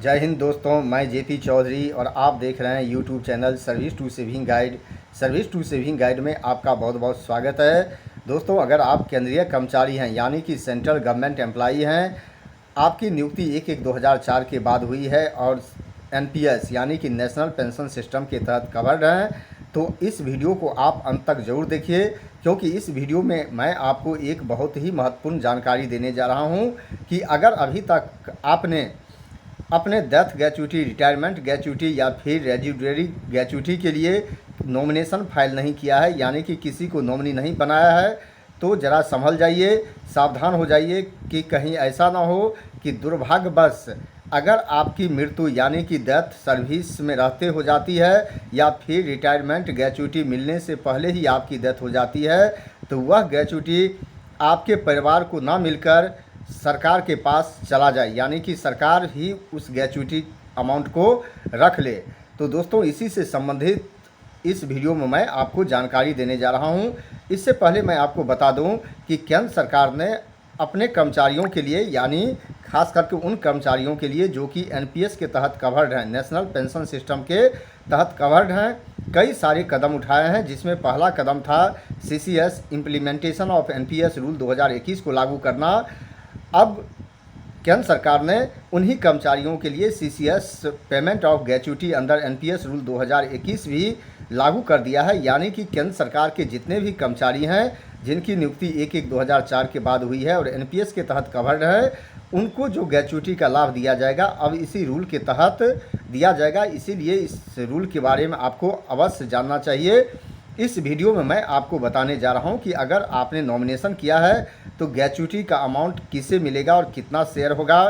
जय हिंद दोस्तों, मैं जेपी चौधरी और आप देख रहे हैं YouTube channel service to saving guide. Service to saving guide में आपका बहुत बहुत स्वागत है। दोस्तों, अगर आप केंद्रीय कर्मचारी हैं यानी कि सेंट्रल गवर्नमेंट एम्प्लॉई हैं, आपकी नियुक्ति 1/1/2004 के बाद हुई है और एनपीएस यानी कि नेशनल पेंशन सिस्टम के तहत कवर्ड हैं, तो इस वीडियो को आप अंत तक ज़रूर देखिए, क्योंकि इस वीडियो में मैं आपको एक बहुत ही महत्वपूर्ण जानकारी देने जा रहा हूं कि अगर अभी तक आपने अपने डेथ ग्रेच्युटी, रिटायरमेंट ग्रेच्युटी या फिर रेजिडरी ग्रेच्युटी के लिए नॉमिनेशन फाइल नहीं किया है, यानी कि किसी को नॉमिनी नहीं बनाया है, तो ज़रा संभल जाइए, सावधान हो जाइए कि कहीं ऐसा ना हो कि दुर्भाग्यवश अगर आपकी मृत्यु यानी कि डेथ सर्विस में रहते हो जाती है या फिर रिटायरमेंट ग्रेच्युटी मिलने से पहले ही आपकी डेथ हो जाती है, तो वह ग्रेच्युटी आपके परिवार को ना मिलकर सरकार के पास चला जाए, यानी कि सरकार ही उस ग्रेच्युटी अमाउंट को रख ले। तो दोस्तों, इसी से संबंधित इस वीडियो में मैं आपको जानकारी देने जा रहा हूं। इससे पहले मैं आपको बता दूं कि केंद्र सरकार ने अपने कर्मचारियों के लिए, यानी खास करके उन कर्मचारियों के लिए जो कि एनपीएस के तहत कवर्ड हैं, नेशनल पेंशन सिस्टम के तहत कवर्ड हैं, कई सारे कदम उठाए हैं, जिसमें पहला कदम था CCS implementation of NPS rule 2021 को लागू करना। अब केंद्र सरकार ने उन्हीं कर्मचारियों के लिए CCS payment of gratuity under NPS rule 2021 भी लागू कर दिया है, यानी कि केंद्र सरकार के जितने भी कर्मचारी हैं जिनकी नियुक्ति 1/1/2004 के बाद हुई है और एनपीएस के तहत कवर्ड है, उनको जो ग्रेच्युटी का लाभ दिया जाएगा अब इसी रूल के तहत दिया जाएगा। इसीलिए इस रूल के बारे में आपको अवश्य जानना चाहिए। इस वीडियो में मैं आपको बताने जा रहा हूं कि अगर आपने नॉमिनेशन किया है तो ग्रेच्युटी का अमाउंट किसे मिलेगा और कितना शेयर होगा।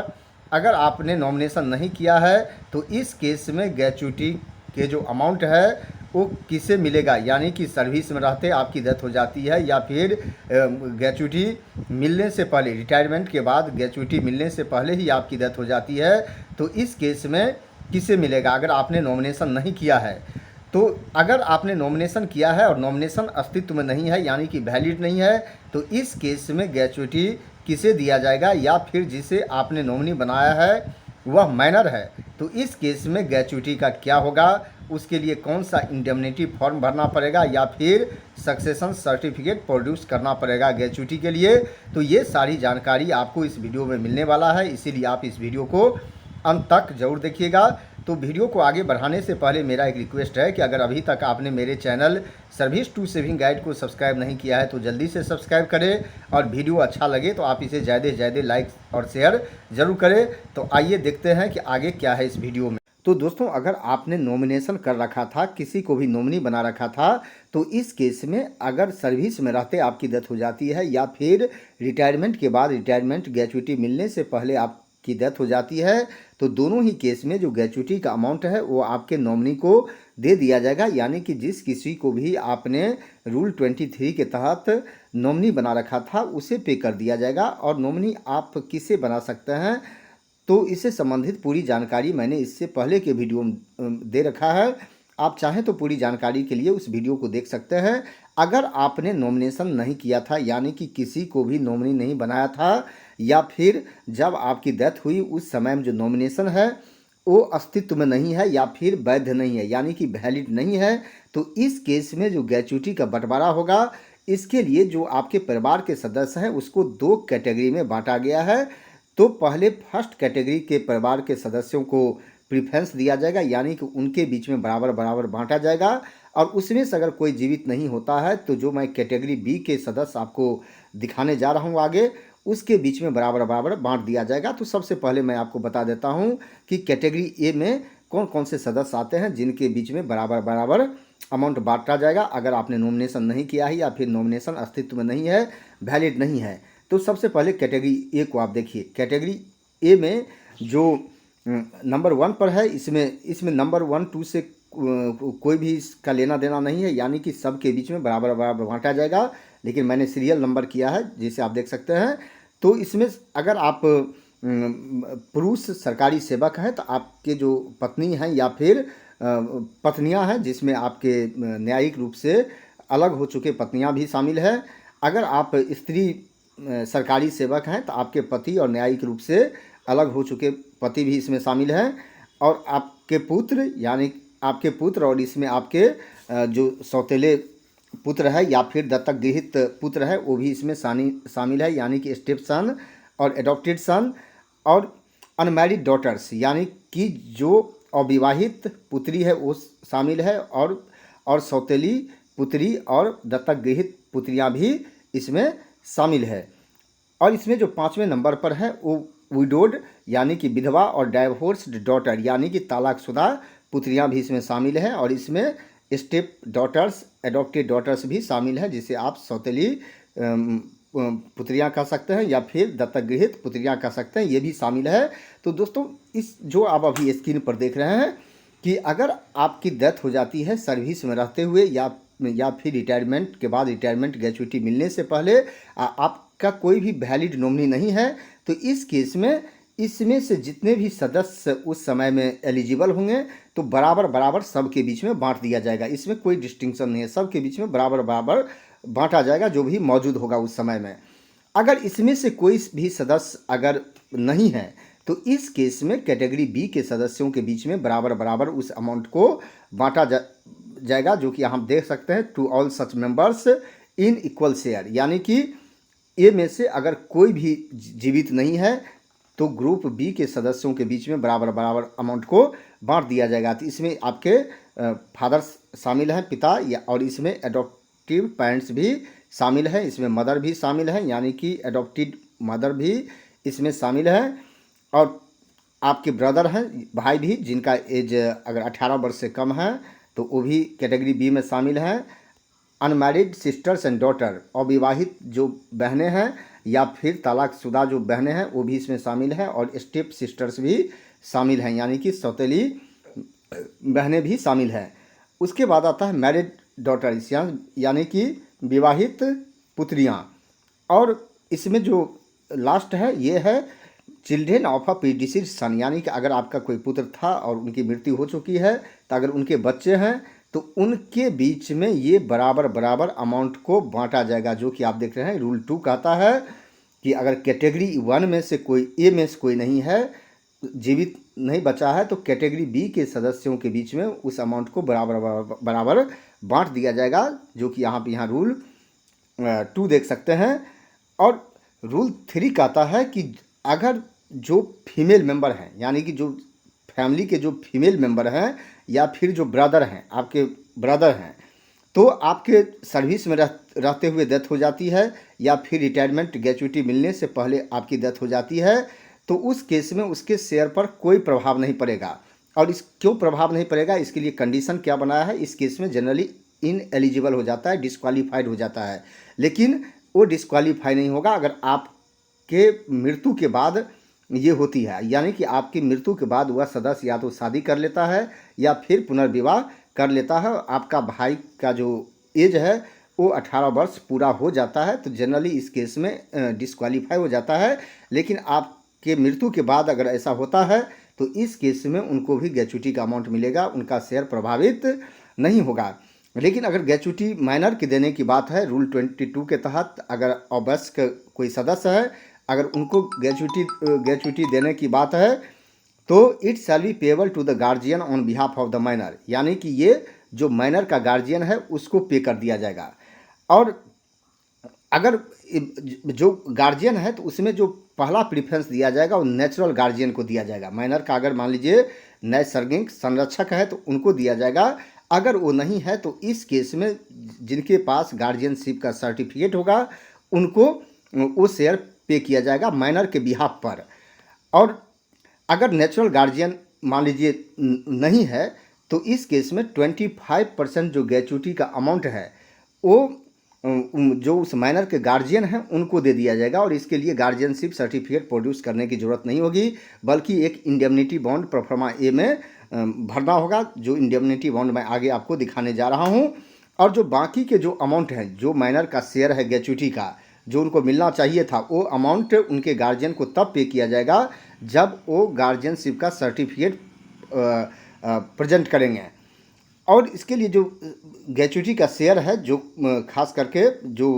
अगर आपने नॉमिनेशन नहीं किया है तो इस केस में ग्रेच्युटी के जो अमाउंट है वो किसे मिलेगा, यानी कि सर्विस में रहते आपकी डेथ हो जाती है या फिर ग्रेच्युटी मिलने से पहले, रिटायरमेंट के बाद ग्रेच्युटी मिलने से पहले ही आपकी डेथ हो जाती है, तो इस केस में किसे मिलेगा अगर आपने नॉमिनेशन नहीं किया है। तो अगर आपने नॉमिनेशन किया है और नॉमिनेशन अस्तित्व में नहीं है यानी कि वैलिड नहीं है, तो इस केस में ग्रेच्युटी किसे दिया जाएगा, या फिर जिसे आपने नॉमिनी बनाया है वह माइनर है, तो इस केस में ग्रेच्युटी का क्या होगा, उसके लिए कौन सा इंडेमनिटी फॉर्म भरना पड़ेगा या फिर सक्सेशन सर्टिफिकेट प्रोड्यूस करना पड़ेगा ग्रेच्युटी के लिए। तो ये सारी जानकारी आपको इस वीडियो में मिलने वाला है, इसीलिए आप इस वीडियो को अंत तक जरूर देखिएगा। तो वीडियो को आगे बढ़ाने से पहले मेरा एक रिक्वेस्ट है कि अगर अभी तक आपने मेरे channel service to saving guide को सब्सक्राइब नहीं किया है तो जल्दी से सब्सक्राइब करें, और वीडियो अच्छा लगे तो आप इसे ज़्यादा से ज़्यादा लाइक और शेयर ज़रूर करें। तो आइए देखते हैं कि आगे क्या है इस वीडियो में। तो दोस्तों, अगर आपने नॉमिनेशन कर रखा था, किसी को भी नॉमिनी बना रखा था, तो इस केस में अगर सर्विस में रहते आपकी डेथ हो जाती है या फिर रिटायरमेंट के बाद रिटायरमेंट ग्रेच्युटी मिलने से पहले आपकी डेथ हो जाती है, तो दोनों ही केस में जो ग्रेच्युटी का अमाउंट है वो आपके नॉमिनी को दे दिया जाएगा, यानी कि जिस किसी को भी आपने रूल 23 के तहत नॉमिनी बना रखा था उसे पे कर दिया जाएगा। और नॉमिनी आप किसे बना सकते हैं, तो इससे संबंधित पूरी जानकारी मैंने इससे पहले के वीडियो में दे रखा है। आप चाहें तो पूरी जानकारी के लिए उस वीडियो को देख सकते हैं। अगर आपने नॉमिनेशन नहीं किया था, यानी कि किसी को भी नॉमिनी नहीं बनाया था, या फिर जब आपकी डेथ हुई उस समय में जो नॉमिनेशन है वो अस्तित्व में नहीं है या फिर वैध नहीं है, यानी कि वैलिड नहीं है, तो इस केस में जो ग्रेच्युटी का बंटवारा होगा, इसके लिए जो आपके परिवार के सदस्य हैं उसको दो कैटेगरी में बांटा गया है। तो पहले फर्स्ट कैटेगरी के परिवार के सदस्यों को प्रीफरेंस दिया जाएगा, यानी कि उनके बीच में बराबर बराबर बांटा जाएगा, और उसमें से अगर कोई जीवित नहीं होता है तो जो मैं कैटेगरी बी के सदस्य आपको दिखाने जा रहा हूँ आगे, उसके बीच में बराबर बराबर बांट दिया जाएगा। तो सबसे पहले मैं आपको बता देता हूँ कि कैटेगरी ए में कौन कौन से सदस्य आते हैं जिनके बीच में बराबर बराबर अमाउंट बांटा जाएगा अगर आपने नॉमिनेशन नहीं किया है या फिर नॉमिनेशन अस्तित्व में नहीं है, वैलिड नहीं है। तो सबसे पहले कैटेगरी ए को आप देखिए। कैटेगरी ए में जो नंबर 1 पर है, इसमें नंबर 1 2 से कोई भी इसका लेना देना नहीं है, यानी कि सबके बीच में बराबर बराबर बांटा जाएगा, लेकिन मैंने सीरियल नंबर किया है जिसे आप देख सकते हैं। तो इसमें अगर आप पुरुष सरकारी सेवक हैं तो आपके जो पत्नी हैं या फिर पत्नियां हैं, जिसमें आपके न्यायिक रूप से अलग हो चुके पत्नियां भी शामिल हैं। अगर आप स्त्री सरकारी सेवक हैं तो आपके पति और न्यायिक रूप से अलग हो चुके पति भी इसमें शामिल हैं, और आपके पुत्र यानी आपके पुत्र, और इसमें आपके जो सौतेले पुत्र है या फिर दत्तक गृहित पुत्र है वो भी इसमें शामिल है, यानी कि स्टेप सन और एडॉप्टेड सन, और अनमैरिड डॉटर्स यानी कि जो अविवाहित पुत्री है वो शामिल है, और सौतेली पुत्री और दत्तक गृहित पुत्रियां भी इसमें शामिल है। और इसमें जो 5वें नंबर पर है वो विडोड यानी कि विधवा, और डाइवोर्स्ड डॉटर यानी कि तलाकशुदा पुत्रियां भी इसमें शामिल हैं, और इसमें स्टेप डॉटर्स, एडॉप्टेड डॉटर्स भी शामिल है, जिसे आप सौतेली पुत्रियां कह सकते हैं या फिर दत्तक गृहित पुत्रियां कह सकते हैं, ये भी शामिल है। तो दोस्तों इस जो आप अभी स्क्रीन पर देख रहे हैं कि अगर आपकी डेथ हो जाती है सर्विस में रहते हुए या फिर रिटायरमेंट के बाद, रिटायरमेंट ग्रेचुइटी मिलने से पहले आपका कोई भी वैलिड नॉमिनी नहीं है, तो इस केस में इसमें से जितने भी सदस्य उस समय में एलिजिबल होंगे तो बराबर बराबर सबके बीच में बांट दिया जाएगा। इसमें कोई डिस्टिंक्शन नहीं है, सबके बीच में बराबर बराबर बांटा जाएगा जो भी मौजूद होगा उस समय में। अगर इसमें से कोई भी सदस्य अगर नहीं है तो इस केस में कैटेगरी बी के सदस्यों के बीच में बराबर बराबर उस अमाउंट को बांटा जाएगा, जो कि हम देख सकते हैं to all such members in equal share, यानी कि ए में से अगर कोई भी जीवित नहीं है तो ग्रुप बी के सदस्यों के बीच में बराबर बराबर अमाउंट को बांट दिया जाएगा। तो इसमें आपके फादर शामिल हैं, पिता, या और इसमें एडॉप्टिव पेरेंट्स भी शामिल हैं, इसमें मदर भी शामिल हैं, यानी कि एडॉप्टेड मदर भी इसमें शामिल है, और आपके ब्रदर हैं, भाई भी, जिनका एज अगर 18 वर्ष से कम है तो वो भी कैटेगरी बी में शामिल हैं। अनमैरिड सिस्टर्स एंड डॉटर, अविवाहित जो बहनें हैं या फिर तलाकशुदा जो बहनें हैं वो भी इसमें शामिल हैं, और स्टेप सिस्टर्स भी शामिल हैं, यानी कि सौतेली बहनें भी शामिल हैं। उसके बाद आता है मैरिड डॉटर्स यानी कि विवाहित पुत्रियां, और इसमें जो लास्ट है ये है चिल्ड्रेन ऑफ अ प्रीडिसीड सन, यानी कि अगर आपका कोई पुत्र था और उनकी मृत्यु हो चुकी है तो अगर उनके बच्चे हैं तो उनके बीच में ये बराबर बराबर अमाउंट को बांटा जाएगा, जो कि आप देख रहे हैं रूल 2 कहता है कि अगर कैटेगरी 1 में से कोई, ए में से कोई नहीं है, जीवित नहीं बचा है, तो कैटेगरी बी के सदस्यों के बीच में उस अमाउंट को बराबर बराबर बांट दिया जाएगा, जो कि यहाँ रूल 2 देख सकते हैं। और रूल 3 कहता है कि अगर जो फीमेल मेंबर हैं, यानी कि जो फैमिली के जो फीमेल मेंबर हैं या फिर जो ब्रदर हैं, आपके ब्रदर हैं, तो आपके सर्विस में रहते हुए डेथ हो जाती है या फिर रिटायरमेंट ग्रेचुइटी मिलने से पहले आपकी डेथ हो जाती है, तो उस केस में उसके शेयर पर कोई प्रभाव नहीं पड़ेगा। और इस क्यों प्रभाव नहीं पड़ेगा, इसके लिए कंडीशन क्या बनाया है, इस केस में जनरली इनएलिजिबल हो जाता है, डिस्क्वालीफाइड हो जाता है, लेकिन वो डिस्क्वालीफाई नहीं होगा अगर आपके मृत्यु के बाद ये होती है, यानी कि आपकी मृत्यु के बाद वह सदस्य या तो शादी कर लेता है या फिर पुनर्विवाह कर लेता है। आपका भाई का जो एज है वो 18 वर्ष पूरा हो जाता है, तो जनरली इस केस में डिस्क्वालीफाई हो जाता है। लेकिन आपके मृत्यु के बाद अगर ऐसा होता है तो इस केस में उनको भी ग्रेचुइटी का अमाउंट मिलेगा, उनका शेयर प्रभावित नहीं होगा। लेकिन अगर ग्रेचुइटी माइनर के देने की बात है, रूल 22 के तहत अगर अवयस्क कोई सदस्य है, अगर उनको ग्रेचुइटी देने की बात है तो it shall be payable to the guardian on behalf of the minor, यानी कि ये जो माइनर का गार्जियन है उसको पे कर दिया जाएगा। और अगर जो गार्जियन है तो उसमें जो पहला प्रीफरेंस दिया जाएगा वो नेचुरल गार्जियन को दिया जाएगा। माइनर का अगर मान लीजिए नैसर्गिक संरक्षक है तो उनको दिया जाएगा, अगर वो नहीं है तो इस केस में जिनके पास गार्जियनशिप का सर्टिफिकेट होगा उनको वो शेयर पे किया जाएगा माइनर के बिहाफ पर। और अगर नेचुरल गार्जियन मान लीजिए नहीं है तो इस केस में 25% जो ग्रेचुइटी का अमाउंट है वो जो उस माइनर के गार्जियन हैं उनको दे दिया जाएगा, और इसके लिए गार्जियनशिप सर्टिफिकेट प्रोड्यूस करने की ज़रूरत नहीं होगी, बल्कि एक इंडेमनिटी बॉन्ड प्रोफर्मा ए में भरना होगा, जो इंडेमनिटी बॉन्ड मैं आगे आपको दिखाने जा रहा हूँ। और जो बाकी के जो अमाउंट हैं, जो माइनर का शेयर है ग्रेचुइटी का जो उनको मिलना चाहिए था, वो अमाउंट उनके गार्जियन को तब पे किया जाएगा जब वो गार्जियनशिप का सर्टिफिकेट प्रेजेंट करेंगे। और इसके लिए जो ग्रेचुइटी का शेयर है, जो खास करके जो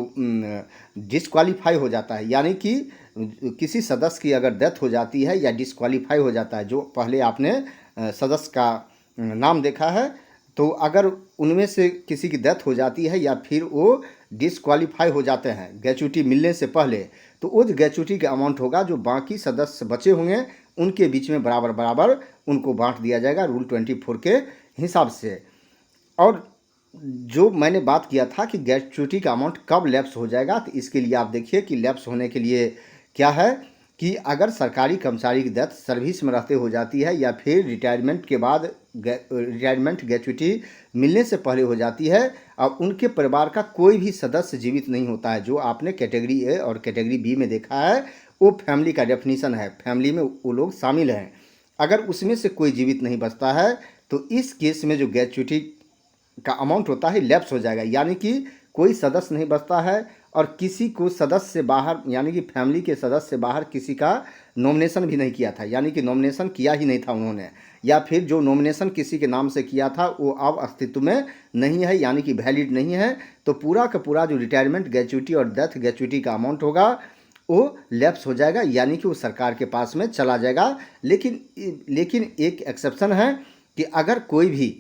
डिस्क्वालीफाई हो जाता है, यानी कि किसी सदस्य की अगर डेथ हो जाती है या डिस्क्वालीफाई हो जाता है, जो पहले आपने सदस्य का नाम देखा है, तो अगर उनमें से किसी की डेथ हो जाती है या फिर वो डिस्क्वालीफाई हो जाते हैं ग्रेच्युटी मिलने से पहले, तो वो जो ग्रेच्युटी का अमाउंट होगा जो बाकी सदस्य बचे होंगे उनके बीच में बराबर बराबर उनको बांट दिया जाएगा रूल 24 के हिसाब से। और जो मैंने बात किया था कि ग्रेच्युटी का अमाउंट कब लैप्स हो जाएगा, तो इसके लिए आप देखिए कि लैप्स होने के लिए क्या है कि अगर सरकारी कर्मचारी की डेथ सर्विस में रहते हो जाती है या फिर रिटायरमेंट के बाद रिटायरमेंट ग्रेच्युटी मिलने से पहले हो जाती है और उनके परिवार का कोई भी सदस्य जीवित नहीं होता है, जो आपने कैटेगरी ए और कैटेगरी बी में देखा है, वो फैमिली का डेफिनीशन है, फैमिली में वो लोग शामिल हैं। अगर उसमें से कोई जीवित नहीं बचता है तो इस केस में जो ग्रेच्युटी का अमाउंट होता है लैप्स हो जाएगा, यानी कि कोई सदस्य नहीं बचता है और किसी को सदस्य से बाहर, यानी कि फैमिली के सदस्य से बाहर किसी का नॉमिनेशन भी नहीं किया था, यानी कि नॉमिनेशन किया ही नहीं था उन्होंने, या फिर जो नॉमिनेशन किसी के नाम से किया था वो अब अस्तित्व में नहीं है, यानी कि वैलिड नहीं है, तो पूरा का पूरा जो रिटायरमेंट ग्रेच्युटी और डेथ ग्रेच्युटी का अमाउंट होगा वो लैप्स हो जाएगा, यानी कि वो सरकार के पास में चला जाएगा। लेकिन एक एक्सेप्शन है कि अगर कोई भी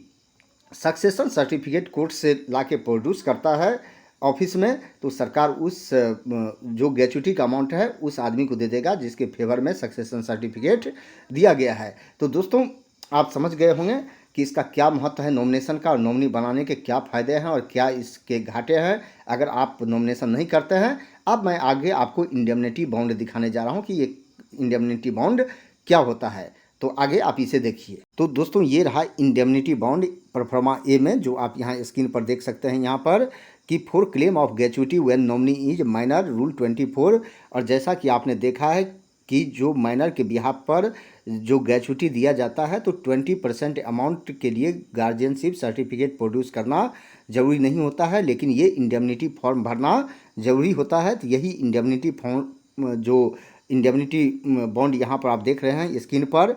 सक्सेशन सर्टिफिकेट कोर्ट से लाके प्रोड्यूस करता है ऑफिस में, तो सरकार उस जो ग्रेच्युटी का अमाउंट है उस आदमी को दे देगा जिसके फेवर में सक्सेशन सर्टिफिकेट दिया गया है। तो दोस्तों आप समझ गए होंगे कि इसका क्या महत्व है नॉमिनेशन का, और नॉमिनी बनाने के क्या फ़ायदे हैं और क्या इसके घाटे हैं अगर आप नॉमिनेशन नहीं करते हैं। अब मैं आगे आपको इंडेमनिटी बॉन्ड दिखाने जा रहा हूँ कि ये इंडेमनिटी बॉन्ड क्या होता है, तो आगे आप इसे देखिए। तो दोस्तों ये रहा इंडेमनिटी बॉन्ड प्रोफार्मा ए में, जो आप यहाँ स्क्रीन पर देख सकते हैं यहाँ पर कि for claim of gratuity when nominee is minor rule 24। और जैसा कि आपने देखा है कि जो माइनर के बिहाफ पर जो ग्रेच्युटी दिया जाता है तो 20% अमाउंट के लिए गार्जियनशिप सर्टिफिकेट प्रोड्यूस करना ज़रूरी नहीं होता है, लेकिन ये इंडेमनिटी फॉर्म भरना ज़रूरी होता है। तो यही इंडेमनिटी फॉर्म, जो इंडेमनिटी बॉन्ड यहाँ पर आप देख रहे हैं स्क्रीन पर,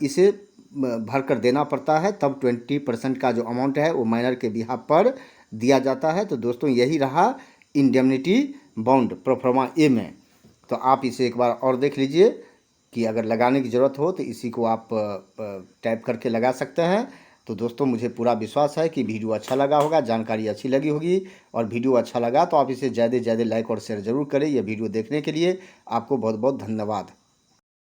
इसे भर कर देना पड़ता है, तब 20% का जो अमाउंट है वो माइनर के बिहाफ पर दिया जाता है। तो दोस्तों यही रहा इंडेमनिटी बॉन्ड प्रोफार्मा ए में। तो आप इसे एक बार और देख लीजिए कि अगर लगाने की ज़रूरत हो तो इसी को आप टाइप करके लगा सकते हैं। तो दोस्तों मुझे पूरा विश्वास है कि वीडियो अच्छा लगा होगा, जानकारी अच्छी लगी होगी, और वीडियो अच्छा लगा तो आप इसे ज़्यादा से ज़्यादा लाइक और शेयर ज़रूर करें। यह वीडियो देखने के लिए आपको बहुत बहुत धन्यवाद।